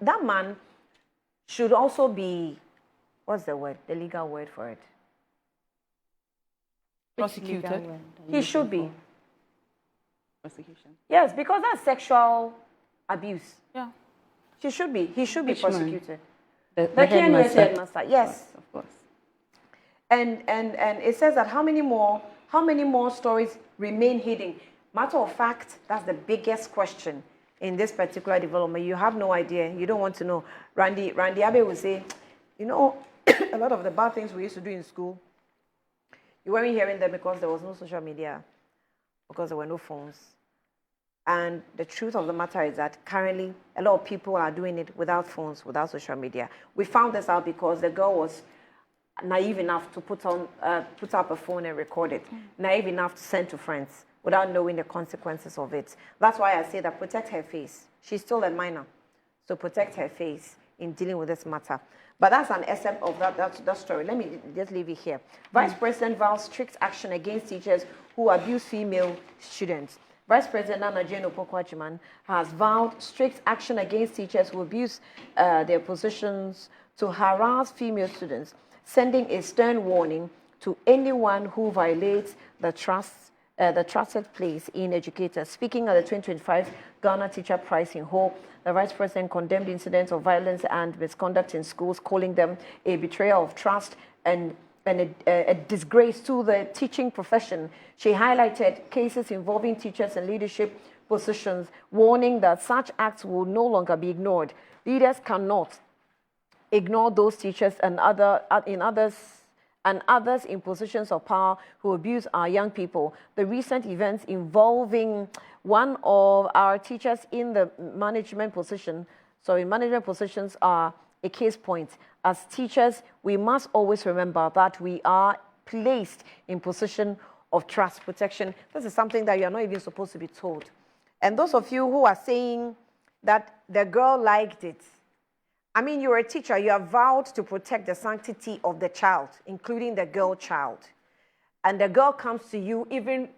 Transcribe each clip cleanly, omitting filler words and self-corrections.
that man should also be, what's the word, the legal word for it? Prosecuted. He should be. Prosecution. Yes, because that's sexual abuse. Yeah. He should be prosecuted. The KNUST headmaster. headmaster, yes. Of course. And it says that how many more stories remain hidden? Matter of fact, that's the biggest question in this particular development. You have no idea. You don't want to know. Randy Abe will say, you know, a lot of the bad things we used to do in school, you weren't hearing them because there was no social media, because there were no phones. And the truth of the matter is that currently a lot of people are doing it without phones, without social media. We found this out because the girl was naive enough to put up a phone and record it, naive enough to send to friends without knowing the consequences of it. That's why I say that protect her face. She's still a minor, so protect her face in dealing with this matter. But that's an essence of that story. Let me just leave it here. Vice President vows strict action against teachers who abuse female students. Vice President Nana Jane Opoku-Agyeman has vowed strict action against teachers who abuse their positions to harass female students, sending a stern warning to anyone who violates the trusted place in educators. Speaking at the 2025 Ghana Teacher Prize in Ho, the Vice President condemned incidents of violence and misconduct in schools, calling them a betrayal of trust and a disgrace to the teaching profession. She highlighted cases involving teachers in leadership positions, warning that such acts will no longer be ignored. Leaders cannot ignore those teachers and others in positions of power who abuse our young people. The recent events involving one of our teachers in the management positions are a case point. As teachers, we must always remember that we are placed in position of trust, protection. This is something that you are not even supposed to be told. And those of you who are saying that the girl liked it, I mean, you're a teacher. You are vowed to protect the sanctity of the child, including the girl child. And the girl comes to you even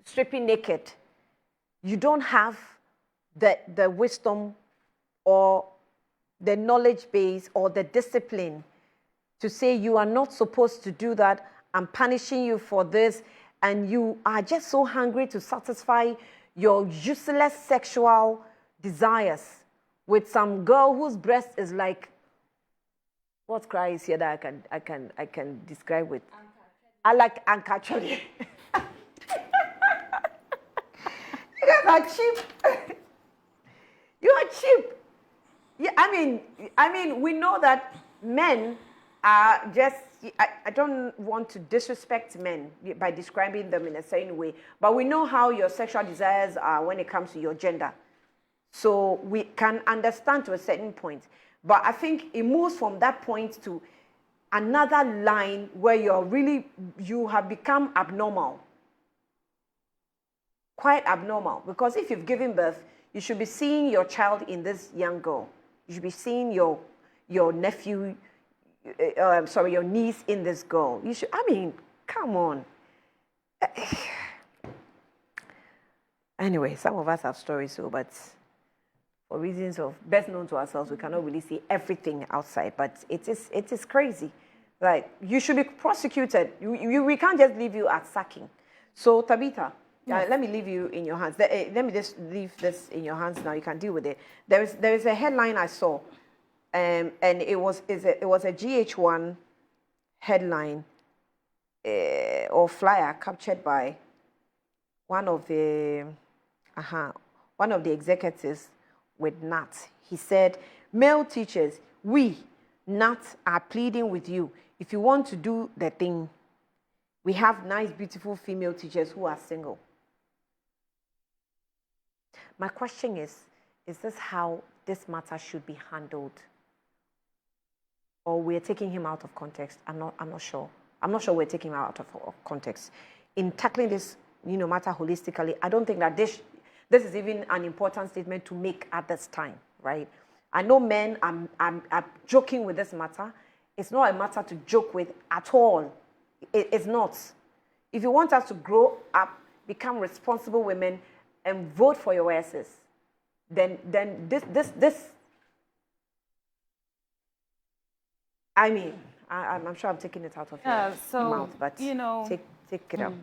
stripping naked. You don't have the wisdom or the knowledge base or the discipline to say you are not supposed to do that. I'm punishing you for this. And you are just so hungry to satisfy your useless sexual desires with some girl whose breast is like, what cry is here that I can describe with? I like uncatchable. You guys are cheap. You are cheap. Yeah, I mean, we know that men are just. I don't want to disrespect men by describing them in a certain way, but we know how your sexual desires are when it comes to your gender. So we can understand to a certain point. But I think it moves from that point to another line where you have become abnormal. Quite abnormal. Because if you've given birth, you should be seeing your child in this young girl. You should be seeing your nephew, your niece in this girl. You should, come on. Anyway, some of us have stories, but for reasons of best known to ourselves, we cannot really see everything outside. But it is crazy. Like, you should be prosecuted. We can't just leave you at sacking. So, Tabitha, let me leave you in your hands. Let me just leave this in your hands now. You can deal with it. There is a headline I saw, and it was a GH1 headline or flyer captured by one of the executives with NAT. He said, "Male teachers, we, NAT, are pleading with you. If you want to do the thing, we have nice, beautiful female teachers who are single." My question is this how this matter should be handled? Or we're taking him out of context? I'm not sure. I'm not sure we're taking him out of context. In tackling this matter holistically, I don't think that this is even an important statement to make at this time, right? I know men are joking with this matter. It's not a matter to joke with at all. It's not. If you want us to grow up, become responsible women, and vote for your asses, then this I mean, I'm sure I'm taking it out of your mouth, but you know, take it up.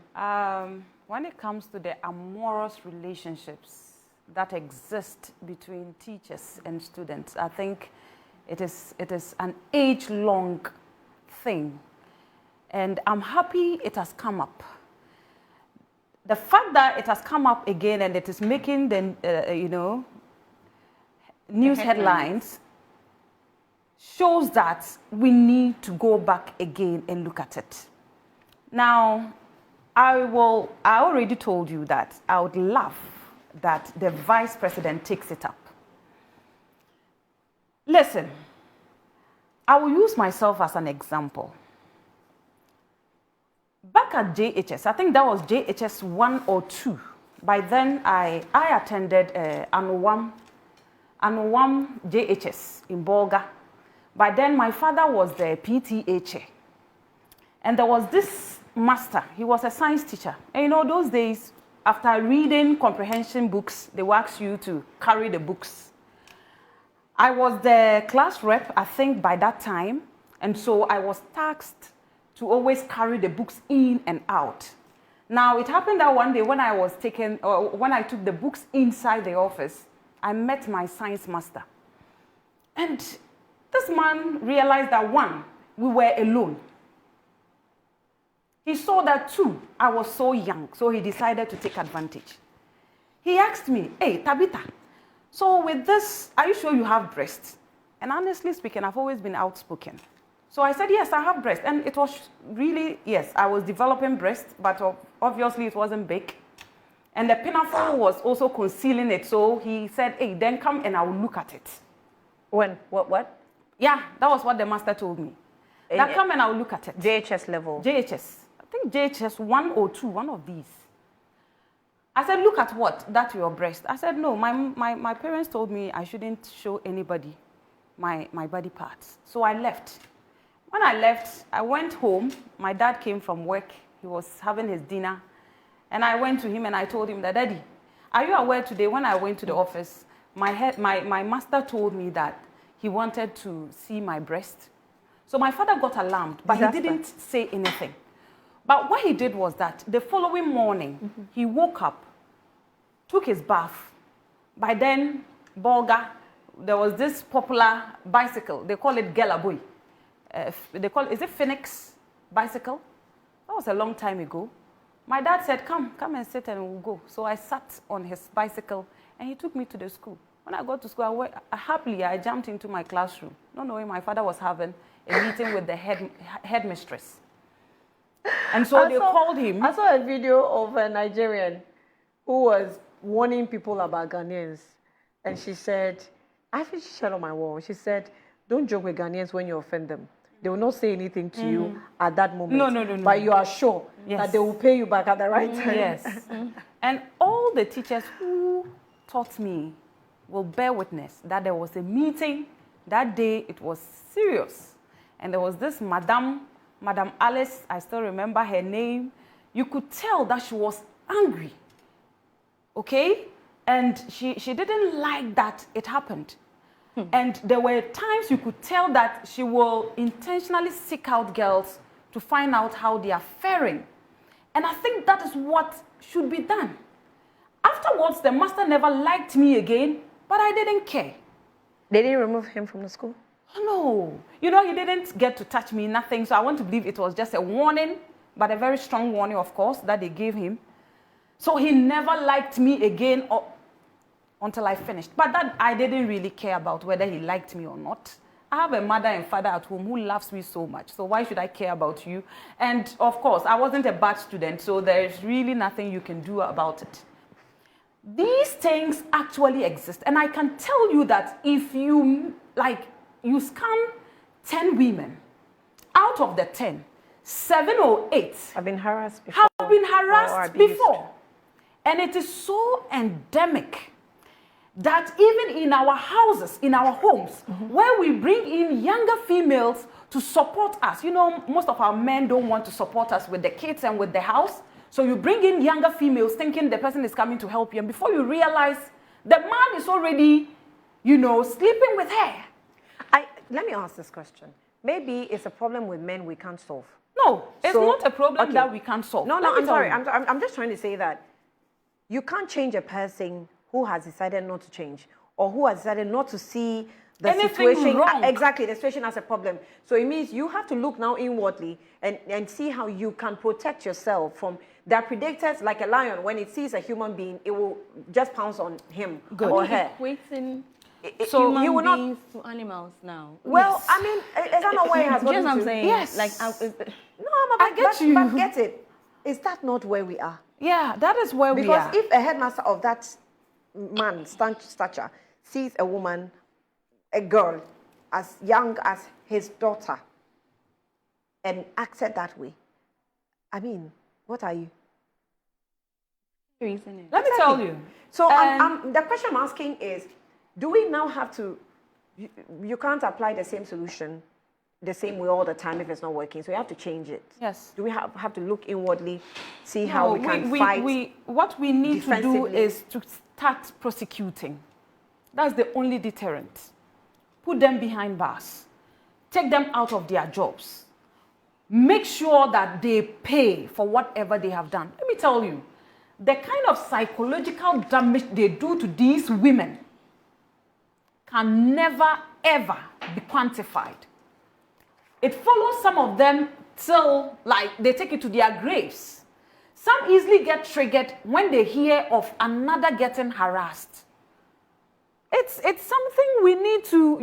When it comes to the amorous relationships that exist between teachers and students, I think it is an age-long thing, and I'm happy it has come up. The fact that it has come up again and it is making the news headlines shows that we need to go back again and look at it. Now, I already told you that I would love that the vice president takes it up. Listen, I will use myself as an example. Back at JHS, I think that was JHS 1 or 2. By then, I attended Anuwam JHS in Bolga. By then, my father was the PTA chair. And there was this master. He was a science teacher. And you know, those days, after reading comprehension books, they would ask you to carry the books. I was the class rep, I think, by that time. And so I was tasked to always carry the books in and out. Now, it happened that one day when I took the books inside the office, I met my science master. And this man realized that, one, we were alone. He saw that, two, I was so young, so he decided to take advantage. He asked me, hey, Tabitha, so with this, are you sure you have breasts? And honestly speaking, I've always been outspoken. So I said, yes, I have breasts. And it was really, yes, I was developing breasts, but obviously it wasn't big. And the pinafore was also concealing it. So he said, hey, then come and I will look at it. When? What? Yeah, that was what the master told me. Now come and I will look at it. JHS level? JHS. I think JHS 1 or 2, one of these. I said, look at what? That's your breast. I said, no, my parents told me I shouldn't show anybody my body parts. So I left. When I left, I went home. My dad came from work. He was having his dinner. And I went to him and I told him that, Daddy, are you aware today when I went to the office, my master told me that he wanted to see my breast. So my father got alarmed, but he didn't say anything. But what he did was that the following morning, he woke up, took his bath. By then, Bolga, there was this popular bicycle. They call it Gelaboy. Is it Phoenix bicycle? That was a long time ago. My dad said, come and sit and we'll go. So I sat on his bicycle and he took me to the school. When I got to school, I jumped into my classroom, not knowing my father was having a meeting with the headmistress. And so they called him. I saw a video of a Nigerian who was warning people about Ghanaians. And she said, I think she shared on my wall, she said, don't joke with Ghanaians when you offend them. They will not say anything to you at that moment. No. But you are sure that they will pay you back at the right time. Yes. And all the teachers who taught me will bear witness that there was a meeting that day. It was serious. And there was this Madam Alice, I still remember her name. You could tell that she was angry. Okay? And she didn't like that it happened. And there were times you could tell that she will intentionally seek out girls to find out how they are faring. And I think that is what should be done. Afterwards, the master never liked me again, but I didn't care. They didn't remove him from the school? No. You know, he didn't get to touch me, nothing. So I want to believe it was just a warning, but a very strong warning, of course, that they gave him. So he never liked me again until I finished. But that I didn't really care about whether he liked me or not. I have a mother and father at home who loves me so much. So why should I care about you? And of course, I wasn't a bad student, so there's really nothing you can do about it. These things actually exist. And I can tell you that if you scan 10 women, out of the 10, 7 or 8 have been harassed before. And it is so endemic that even in our houses, in our homes, where we bring in younger females to support us, you know, most of our men don't want to support us with the kids and with the house. So you bring in younger females thinking the person is coming to help you. And before you realize, the man is already, you know, sleeping with her. Let me ask this question. maybe it's a problem with men we can't solve. No, it's So, not a problem okay. that we can't solve. No, Let no, me I'm tell sorry. you. I'm just trying to say that you can't change a person who has decided not to change or who has decided not to see the Anything situation, wrong. exactly, the situation as a problem. So it means you have to look now inwardly and see how you can protect yourself from the predators. Like a lion, when it sees a human being, it will just pounce on him or her. Equating So human you will not- beings to animals now. Well, Yes. I mean, is that not where it has Just gotten what I'm to? saying. Yes. Like, No, I get you. But get it. Is that not where we are? Yeah, that is where we Because are. if a headmaster of that man stature sees a woman, a girl, as young as his daughter, and acts it that way, I mean, what are you? reasoning. Let me tell you. So And- the question I'm asking is, do we now have to? You can't apply the same solution the same way all the time if it's not working. So you have to change it. Yes. Do we have to look inwardly, see how No, we can fight? what we need to do defensively. is to start prosecuting. That's the only deterrent. Put them behind bars. Take them out of their jobs. Make sure that they pay for whatever they have done. Let me tell you, the kind of psychological damage they do to these women can never, ever be quantified. It follows some of them till, like, they take it to their graves. Some easily get triggered when they hear of another getting harassed. It's something we need to,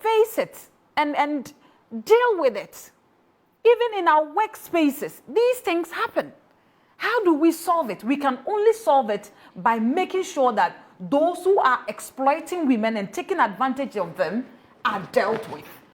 face it and deal with it. Even in our workspaces, these things happen. How do we solve it? We can only solve it by making sure that those who are exploiting women and taking advantage of them are dealt with.